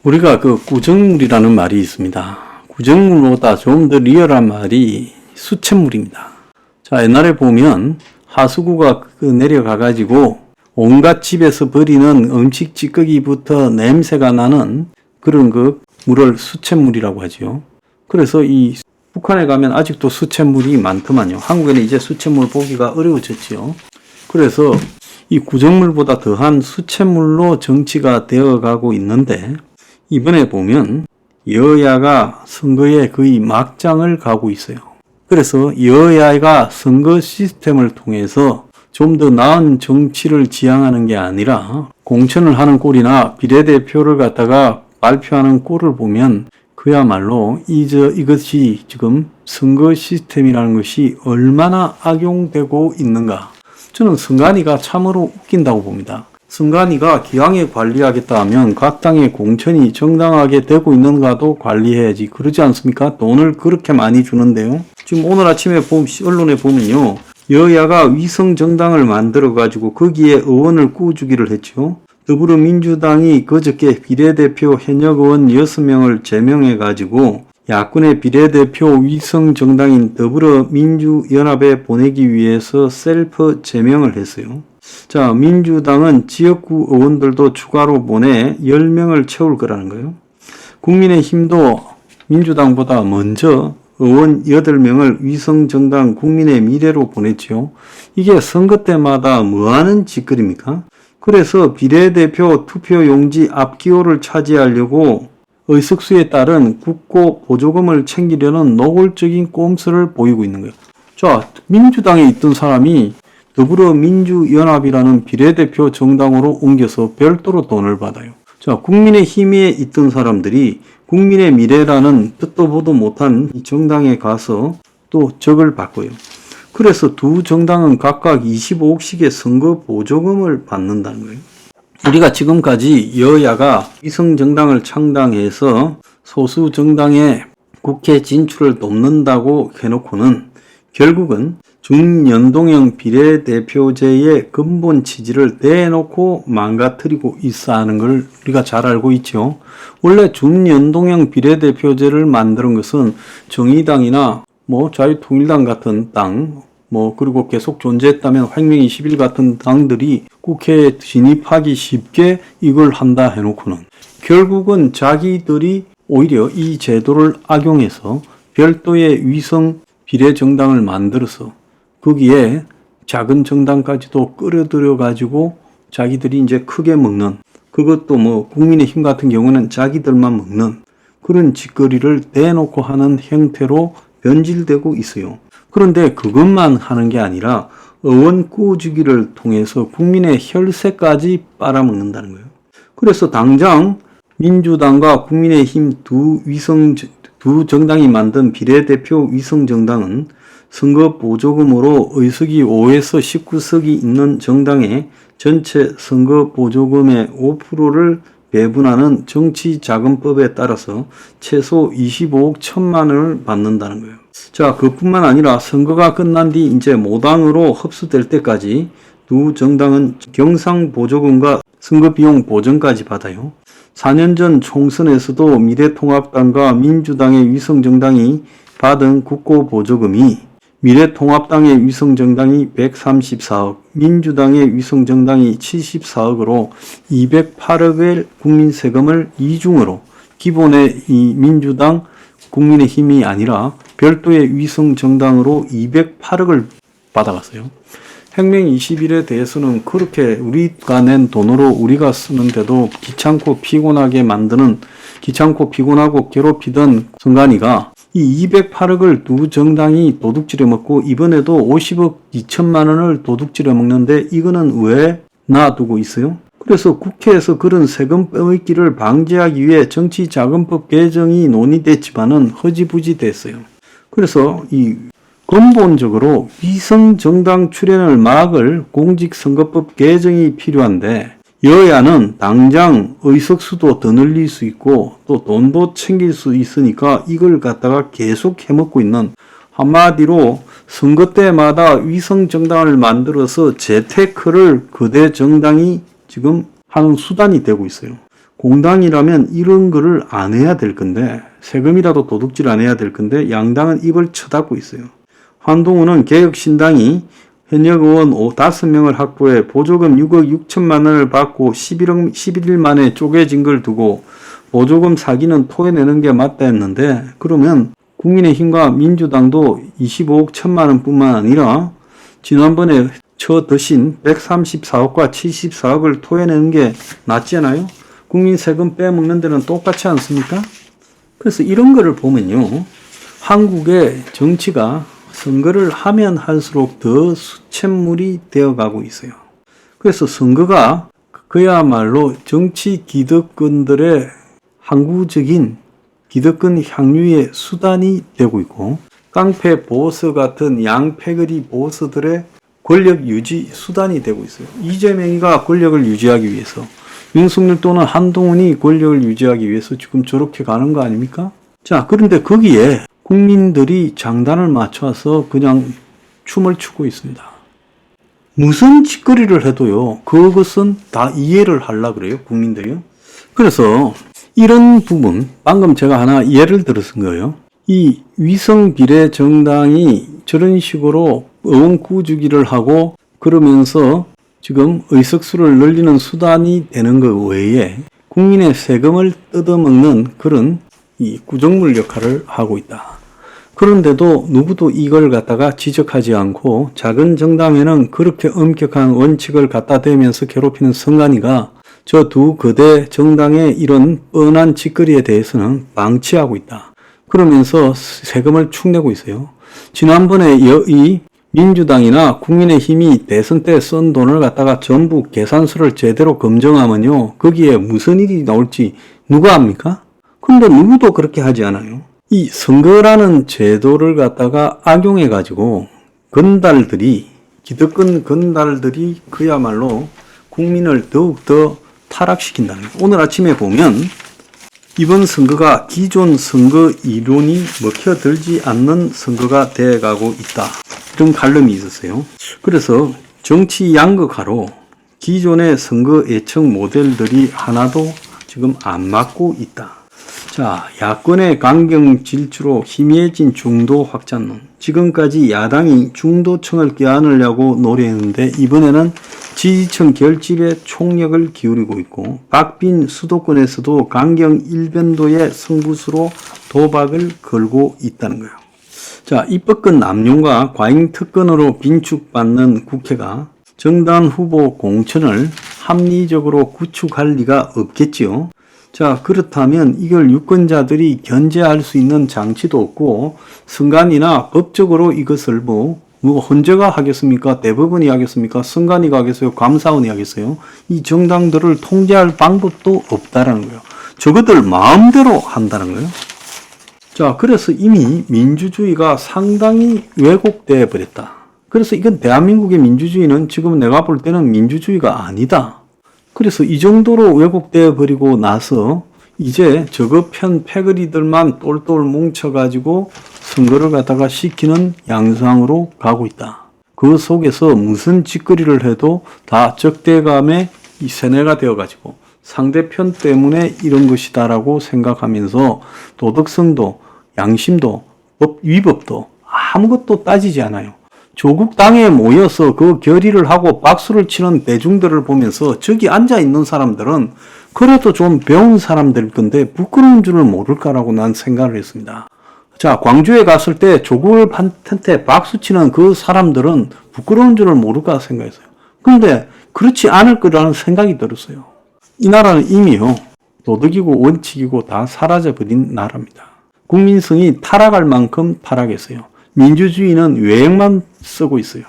우리가 그 구정물이라는 말이 있습니다. 구정물보다 좀 더 리얼한 말이 수돗물입니다. 자, 옛날에 보면 하수구가 내려가가지고 온갖 집에서 버리는 음식 찌꺼기부터 냄새가 나는 그런 그 물을 수돗물이라고 하죠. 그래서 이 북한에 가면 아직도 수돗물이 많더만요. 한국에는 이제 수돗물 보기가 어려워졌죠. 그래서 이 구정물보다 더한 수돗물로 정치가 되어가고 있는데, 이번에 보면 여야가 선거에 거의 막장을 가고 있어요. 그래서 여야가 선거 시스템을 통해서 좀 더 나은 정치를 지향하는 게 아니라 공천을 하는 꼴이나 비례대표를 갖다가 발표하는 꼴을 보면 그야말로 이것이 지금 선거 시스템이라는 것이 얼마나 악용되고 있는가. 저는 선관위가 참으로 웃긴다고 봅니다. 선관위가 기왕에 관리하겠다 하면 각 당의 공천이 정당하게 되고 있는가도 관리해야지. 그러지 않습니까? 돈을 그렇게 많이 주는데요. 지금 오늘 아침에 언론에 보면요, 여야가 위성정당을 만들어가지고 거기에 의원을 꾸주기를 했죠. 더불어민주당이 그저께 비례대표 현역 의원 6명을 제명해가지고 야권의 비례대표 위성정당인 더불어민주연합에 보내기 위해서 셀프 제명을 했어요. 자, 민주당은 지역구 의원들도 추가로 보내 10명을 채울 거라는 거예요. 국민의힘도 민주당보다 먼저 의원 8명을 위성정당 국민의 미래로 보냈죠. 이게 선거 때마다 뭐하는 짓거리입니까? 그래서 비례대표 투표용지 앞기호를 차지하려고 의석수에 따른 국고 보조금을 챙기려는 노골적인 꼼수를 보이고 있는 거예요. 자, 민주당에 있던 사람이 더불어민주연합이라는 비례대표 정당으로 옮겨서 별도로 돈을 받아요. 자, 국민의힘에 있던 사람들이 국민의 미래라는 듣도 보도 못한 이 정당에 가서 또 적을 바꿔요. 그래서 두 정당은 각각 25억씩의 선거 보조금을 받는다는 거예요. 우리가 지금까지 여야가 위성정당을 창당해서 소수 정당의 국회 진출을 돕는다고 해놓고는 결국은 중연동형 비례대표제의 근본 취지를 대놓고 망가뜨리고 있어 하는 걸 우리가 잘 알고 있죠. 원래 중연동형 비례대표제를 만드는 것은 정의당이나 자유통일당 같은 당, 그리고 계속 존재했다면 혁명21 같은 당들이 국회에 진입하기 쉽게 이걸 한다 해놓고는 결국은 자기들이 오히려 이 제도를 악용해서 별도의 위성 비례정당을 만들어서 거기에 작은 정당까지도 끌어들여 가지고 자기들이 이제 크게 먹는, 그것도 국민의힘 같은 경우는 자기들만 먹는 그런 짓거리를 대놓고 하는 형태로 변질되고 있어요. 그런데 그것만 하는 게 아니라 의원 꾸주기를 통해서 국민의 혈세까지 빨아먹는다는 거예요. 그래서 당장 민주당과 국민의힘 두 정당이 만든 비례대표 위성정당은 선거 보조금으로 의석이 5에서 19석이 있는 정당의 전체 선거 보조금의 5%를 배분하는 정치자금법에 따라서 최소 25억 1천만 원을 받는다는 거예요. 자, 그뿐만 아니라 선거가 끝난 뒤 이제 모당으로 흡수될 때까지 두 정당은 경상보조금과 선거비용 보전까지 받아요. 4년 전 총선에서도 미래통합당과 민주당의 위성정당이 받은 국고보조금이 미래통합당의 위성정당이 134억, 민주당의 위성정당이 74억으로 208억의 국민세금을 이중으로 기본의 이 민주당, 국민의힘이 아니라 별도의 위성정당으로 208억을 받아갔어요. 혁명21에 대해서는 그렇게 우리가 낸 돈으로 우리가 쓰는데도 귀찮고 피곤하고 괴롭히던 선관위가 이 208억을 두 정당이 도둑질해 먹고 이번에도 50억 2천만 원을 도둑질해 먹는데 이거는 왜 놔두고 있어요? 그래서 국회에서 그런 세금 빼먹기를 방지하기 위해 정치자금법 개정이 논의됐지만은 허지부지 됐어요. 그래서 이 근본적으로 위성정당 출현을 막을 공직선거법 개정이 필요한데 여야는 당장 의석수도 더 늘릴 수 있고 또 돈도 챙길 수 있으니까 이걸 갖다가 계속 해먹고 있는, 한마디로 선거 때마다 위성정당을 만들어서 재테크를 거대 정당이 지금 하는 수단이 되고 있어요. 공당이라면 이런 거를 안 해야 될 건데, 세금이라도 도둑질 안 해야 될 건데 양당은 입을 쳐닫고 있어요. 한동훈은 개혁신당이 현역 의원 5명을 확보해 보조금 6억 6천만 원을 받고 11일 만에 쪼개진 걸 두고 보조금 사기는 토해내는 게 맞다 했는데, 그러면 국민의힘과 민주당도 25억 1천만 원 뿐만 아니라 지난번에 저 드신 134억과 74억을 토해내는 게 낫잖아요. 국민 세금 빼먹는 데는 똑같지 않습니까? 그래서 이런 거를 보면요, 한국의 정치가 선거를 하면 할수록 더 수채물이 되어가고 있어요. 그래서 선거가 그야말로 정치 기득권들의 항구적인 기득권 향유의 수단이 되고 있고, 깡패 보스 같은 양패거리 보스들의 권력 유지 수단이 되고 있어요. 이재명이가 권력을 유지하기 위해서, 윤석열 또는 한동훈이 권력을 유지하기 위해서 지금 저렇게 가는 거 아닙니까? 자, 그런데 거기에 국민들이 장단을 맞춰서 그냥 춤을 추고 있습니다. 무슨 짓거리를 해도요, 그것은 다 이해를 하려고 그래요, 국민들이요. 그래서 이런 부분, 방금 제가 하나 예를 들었은 거예요. 이 위성 비례 정당이 저런 식으로 의원 구주기를 하고 그러면서 지금 의석수를 늘리는 수단이 되는 것 외에 국민의 세금을 뜯어먹는 그런 이 구정물 역할을 하고 있다. 그런데도 누구도 이걸 갖다가 지적하지 않고 작은 정당에는 그렇게 엄격한 원칙을 갖다 대면서 괴롭히는 선관위가 저 두 거대 정당의 이런 뻔한 짓거리에 대해서는 방치하고 있다. 그러면서 세금을 축내고 있어요. 지난번에 이 민주당이나 국민의힘이 대선 때 쓴 돈을 갖다가 전부 계산서를 제대로 검증하면요, 거기에 무슨 일이 나올지 누가 압니까? 근데 누구도 그렇게 하지 않아요. 이 선거라는 제도를 갖다가 악용해 가지고 기득권 건달들이 그야말로 국민을 더욱더 타락시킨다는 거예요. 오늘 아침에 보면 이번 선거가 기존 선거 이론이 먹혀들지 않는 선거가 돼가고 있다, 이런 칼럼이 있었어요. 그래서 정치 양극화로 기존의 선거 예측 모델들이 하나도 지금 안 맞고 있다. 자, 야권의 강경 질주로 희미해진 중도 확장론. 지금까지 야당이 중도층을 껴안으려고 노래했는데 이번에는 지지층 결집에 총력을 기울이고 있고, 박빈 수도권에서도 강경 일변도의 승부수로 도박을 걸고 있다는 거예요. 자, 입법권 남용과 과잉 특권으로 빈축받는 국회가 정당 후보 공천을 합리적으로 구축할 리가 없겠지요. 자, 그렇다면 이걸 유권자들이 견제할 수 있는 장치도 없고, 선관위나 법적으로 이것을 누가 헌재가 하겠습니까? 대법원이 하겠습니까? 선관위가 하겠어요? 감사원이 하겠어요? 이 정당들을 통제할 방법도 없다라는 거예요. 저것들 마음대로 한다는 거예요. 자, 그래서 이미 민주주의가 상당히 왜곡되어 버렸다. 그래서 이건 대한민국의 민주주의는 지금 내가 볼 때는 민주주의가 아니다. 그래서 이 정도로 왜곡되어 버리고 나서 이제 저거편 패거리들만 똘똘 뭉쳐가지고 선거를 갖다가 시키는 양상으로 가고 있다. 그 속에서 무슨 짓거리를 해도 다 적대감의 이 세뇌가 되어가지고 상대편 때문에 이런 것이다라고 생각하면서 도덕성도 양심도 위법도 아무것도 따지지 않아요. 조국 당에 모여서 그 결의를 하고 박수를 치는 대중들을 보면서 저기 앉아있는 사람들은 그래도 좀 배운 사람들일 건데 부끄러운 줄을 모를까라고 난 생각을 했습니다. 자, 광주에 갔을 때 조국한테 박수 치는 그 사람들은 부끄러운 줄을 모를까 생각했어요. 그런데 그렇지 않을 거라는 생각이 들었어요. 이 나라는 이미요, 도덕이고 원칙이고 다 사라져버린 나라입니다. 국민성이 타락할 만큼 타락했어요. 민주주의는 외형만 쓰고 있어요.